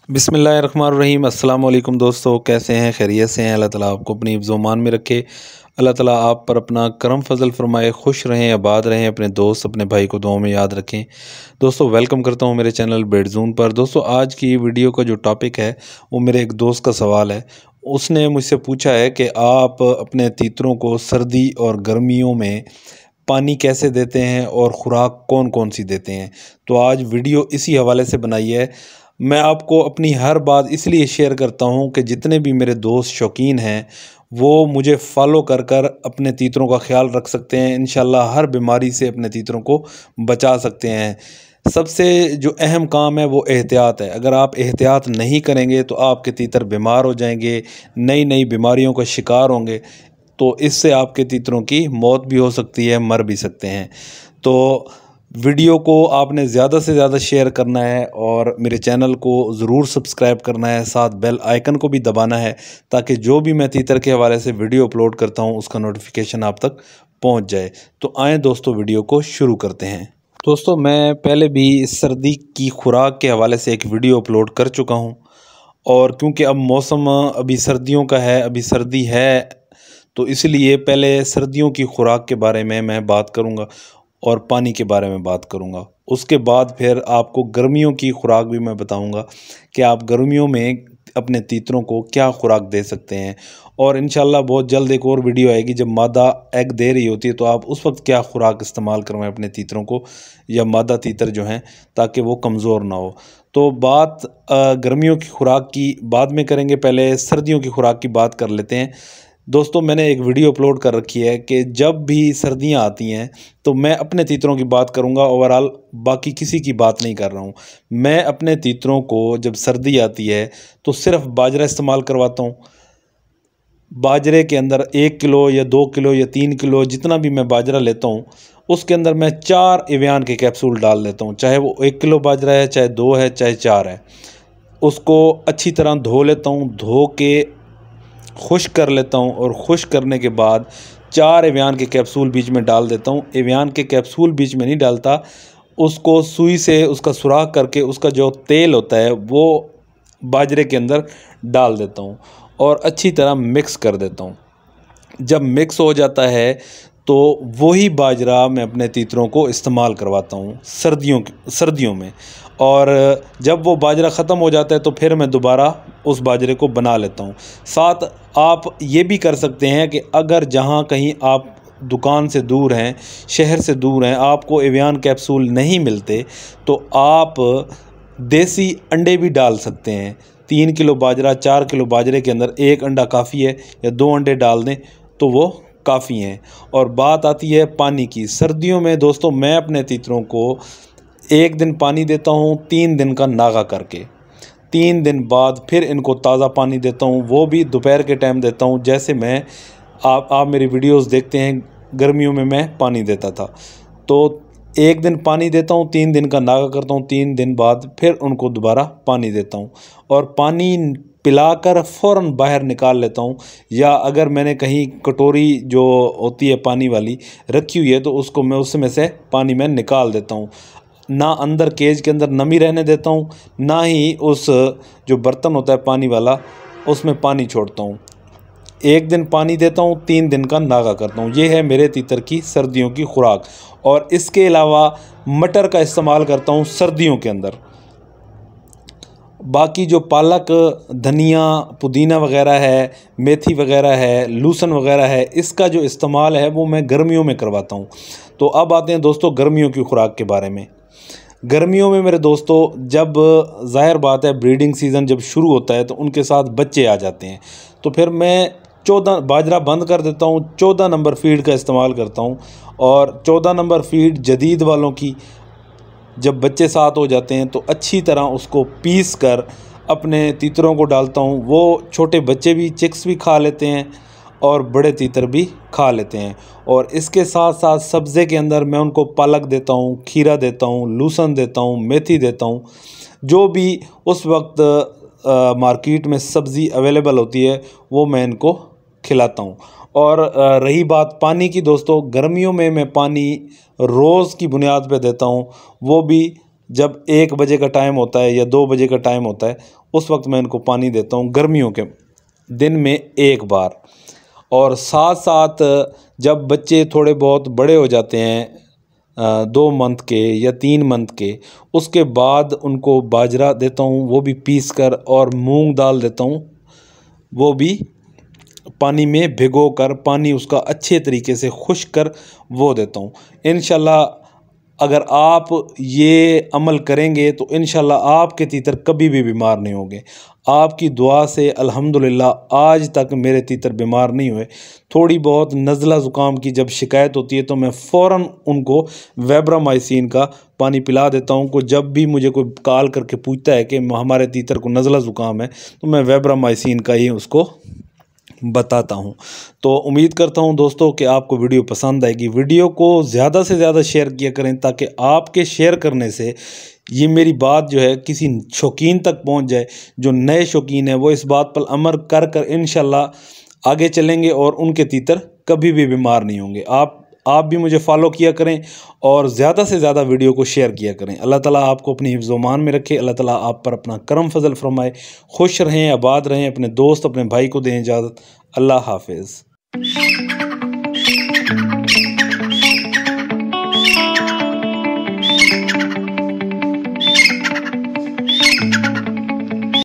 बिस्मिल्लाहिर्रहमानिर्रहीम। अस्सलाम वालेकुम दोस्तों, कैसे हैं? खैरियत से हैं? अल्लाह ताला आपको अपनी हिफ्ज़-ओ-मान में रखे। अल्लाह ताला आप पर अपना करम फजल फरमाए, खुश रहें, आबाद रहें, अपने दोस्त अपने भाई को दुआओं में याद रखें। दोस्तों वेलकम करता हूं मेरे चैनल बेडज़ोन पर। दोस्तों आज की वीडियो का जो टॉपिक है वो मेरे एक दोस्त का सवाल है। उसने मुझसे पूछा है कि आप अपने तीतरों को सर्दी और गर्मियों में पानी कैसे देते हैं और ख़ुराक कौन कौन सी देते हैं। तो आज वीडियो इसी हवाले से बनाई है। मैं आपको अपनी हर बात इसलिए शेयर करता हूं कि जितने भी मेरे दोस्त शौकीन हैं वो मुझे फॉलो कर कर अपने तीतरों का ख्याल रख सकते हैं। इंशाल्लाह हर बीमारी से अपने तीतरों को बचा सकते हैं। सबसे जो अहम काम है वो एहतियात है। अगर आप एहतियात नहीं करेंगे तो आपके तीतर बीमार हो जाएंगे, नई नई बीमारियों का शिकार होंगे। तो इससे आपके तीतरों की मौत भी हो सकती है, मर भी सकते हैं। तो वीडियो को आपने ज़्यादा से ज़्यादा शेयर करना है और मेरे चैनल को ज़रूर सब्सक्राइब करना है, साथ बेल आइकन को भी दबाना है ताकि जो भी मैं तीतर के हवाले से वीडियो अपलोड करता हूं उसका नोटिफिकेशन आप तक पहुंच जाए। तो आएँ दोस्तों वीडियो को शुरू करते हैं। दोस्तों मैं पहले भी सर्दी की खुराक के हवाले से एक वीडियो अपलोड कर चुका हूँ और क्योंकि अब मौसम अभी सर्दियों का है, अभी सर्दी है, तो इसलिए पहले सर्दियों की खुराक के बारे में मैं बात करूंगा और पानी के बारे में बात करूंगा। उसके बाद फिर आपको गर्मियों की खुराक भी मैं बताऊंगा कि आप गर्मियों में अपने तीतरों को क्या खुराक दे सकते हैं। और इंशाल्लाह बहुत जल्द एक और वीडियो आएगी जब मादा एग दे रही होती है तो आप उस वक्त क्या खुराक इस्तेमाल करवाएं अपने तीतरों को, या मादा तीतर जो हैं, ताकि वो कमज़ोर ना हो। तो बात गर्मियों की खुराक की बाद में करेंगे, पहले सर्दियों की खुराक की बात कर लेते हैं। दोस्तों मैंने एक वीडियो अपलोड कर रखी है कि जब भी सर्दियां आती हैं तो मैं अपने तीतरों की बात करूंगा, ओवरऑल बाकी किसी की बात नहीं कर रहा हूं। मैं अपने तीतरों को जब सर्दी आती है तो सिर्फ बाजरा इस्तेमाल करवाता हूं। बाजरे के अंदर 1 किलो या 2 किलो या 3 किलो जितना भी मैं बाजरा लेता हूं उसके अंदर मैं 4 एवियान के कैप्सूल डाल देता हूं। चाहे वो 1 किलो बाजरा है, चाहे 2 है, चाहे 4 है। उसको अच्छी तरह धो लेता हूं, धो के खुश्क कर लेता हूं और खुश्क करने के बाद 4 एवियान के कैप्सूल बीच में डाल देता हूं। एवियान के कैप्सूल बीच में नहीं डालता, उसको सुई से उसका सुराख करके उसका जो तेल होता है वो बाजरे के अंदर डाल देता हूं और अच्छी तरह मिक्स कर देता हूं। जब मिक्स हो जाता है तो वही बाजरा मैं अपने तीतरों को इस्तेमाल करवाता हूँ सर्दियों में। और जब वो बाजरा ख़त्म हो जाता है तो फिर मैं दोबारा उस बाजरे को बना लेता हूँ। साथ आप ये भी कर सकते हैं कि अगर जहाँ कहीं आप दुकान से दूर हैं, शहर से दूर हैं, आपको एवियान कैप्सूल नहीं मिलते तो आप देसी अंडे भी डाल सकते हैं। 3 किलो बाजरा, 4 किलो बाजरे के अंदर 1 अंडा काफ़ी है, या 2 अंडे डाल दें तो वो काफ़ी हैं। और बात आती है पानी की। सर्दियों में दोस्तों मैं अपने तीतरों को 1 दिन पानी देता हूँ, 3 दिन का नागा करके। 3 दिन बाद फिर इनको ताज़ा पानी देता हूँ, वो भी दोपहर के टाइम देता हूँ। जैसे मैं आप मेरी वीडियोस देखते हैं, गर्मियों में मैं पानी देता था तो 1 दिन पानी देता हूँ, 3 दिन का नागा करता हूँ, 3 दिन बाद फिर उनको दोबारा पानी देता हूँ और पानी पिलाकर फ़ौरन बाहर निकाल लेता हूँ। या अगर मैंने कहीं कटोरी जो होती है पानी वाली रखी हुई है तो उसको मैं उसमें से पानी में निकाल देता हूँ। ना अंदर केज के अंदर नमी रहने देता हूँ, ना ही उस जो बर्तन होता है पानी वाला उसमें पानी छोड़ता हूँ। 1 दिन पानी देता हूँ, 3 दिन का नागा करता हूँ। ये है मेरे तीतर की सर्दियों की खुराक। और इसके अलावा मटर का इस्तेमाल करता हूँ सर्दियों के अंदर। बाकी जो पालक, धनिया, पुदीना वगैरह है, मेथी वगैरह है, लहसुन वगैरह है, इसका जो इस्तेमाल है वो मैं गर्मियों में करवाता हूँ। तो अब आते हैं दोस्तों गर्मियों की खुराक के बारे में। गर्मियों में मेरे दोस्तों जब ज़ाहिर बात है ब्रीडिंग सीज़न जब शुरू होता है तो उनके साथ बच्चे आ जाते हैं, तो फिर मैं 14 बाजरा बंद कर देता हूँ, 14 नंबर फीड का इस्तेमाल करता हूँ। और 14 नंबर फीड जदीद वालों की जब बच्चे साथ हो जाते हैं तो अच्छी तरह उसको पीस कर अपने तीतरों को डालता हूँ। वो छोटे बच्चे भी, चिक्स भी खा लेते हैं और बड़े तीतर भी खा लेते हैं। और इसके साथ साथ सब्ज़े के अंदर मैं उनको पालक देता हूँ, खीरा देता हूँ, लहसुन देता हूँ, मेथी देता हूँ। जो भी उस वक्त मार्केट में सब्ज़ी अवेलेबल होती है वो मैं इनको खिलाता हूँ। और रही बात पानी की दोस्तों, गर्मियों में मैं पानी रोज़ की बुनियाद पे देता हूँ। वो भी जब 1 बजे का टाइम होता है या 2 बजे का टाइम होता है उस वक्त मैं इनको पानी देता हूँ गर्मियों के दिन में एक बार। और साथ साथ जब बच्चे थोड़े बहुत बड़े हो जाते हैं 2 मंथ के या 3 मंथ के, उसके बाद उनको बाजरा देता हूँ, वो भी पीस कर, और मूंग दाल देता हूँ, वो भी पानी में भिगो कर, पानी उसका अच्छे तरीके से खुश्क कर वो देता हूँ। इंशाल्लाह अगर आप ये अमल करेंगे तो इंशाल्लाह आपके तीतर कभी भी बीमार नहीं होंगे। आपकी दुआ से अल्हम्दुलिल्लाह आज तक मेरे तीतर बीमार नहीं हुए। थोड़ी बहुत नज़ला ज़ुकाम की जब शिकायत होती है तो मैं फ़ौरन उनको वेब्रामाइसिन का पानी पिला देता हूँ। को जब भी मुझे कोई कॉल करके पूछता है कि हमारे तीतर को नज़ला ज़ुकाम है, तो मैं वेब्रामाइसिन का ही उसको बताता हूं। तो उम्मीद करता हूं दोस्तों कि आपको वीडियो पसंद आएगी। वीडियो को ज़्यादा से ज़्यादा शेयर किया करें, ताकि आपके शेयर करने से ये मेरी बात जो है किसी शौकीन तक पहुंच जाए। जो नए शौकीन है वो इस बात पर अमल कर कर इंशाल्लाह आगे चलेंगे और उनके तीतर कभी भी बीमार नहीं होंगे। आप भी मुझे फॉलो किया करें और ज़्यादा से ज़्यादा वीडियो को शेयर किया करें। अल्लाह ताला आपको अपनी हिफ्ज़-ओ-मान में रखे। अल्लाह ताला आप पर अपना करम फजल फरमाए। खुश रहें, आबाद रहें। अपने दोस्त अपने भाई को दें इजाज़त। अल्लाह हाफिज़।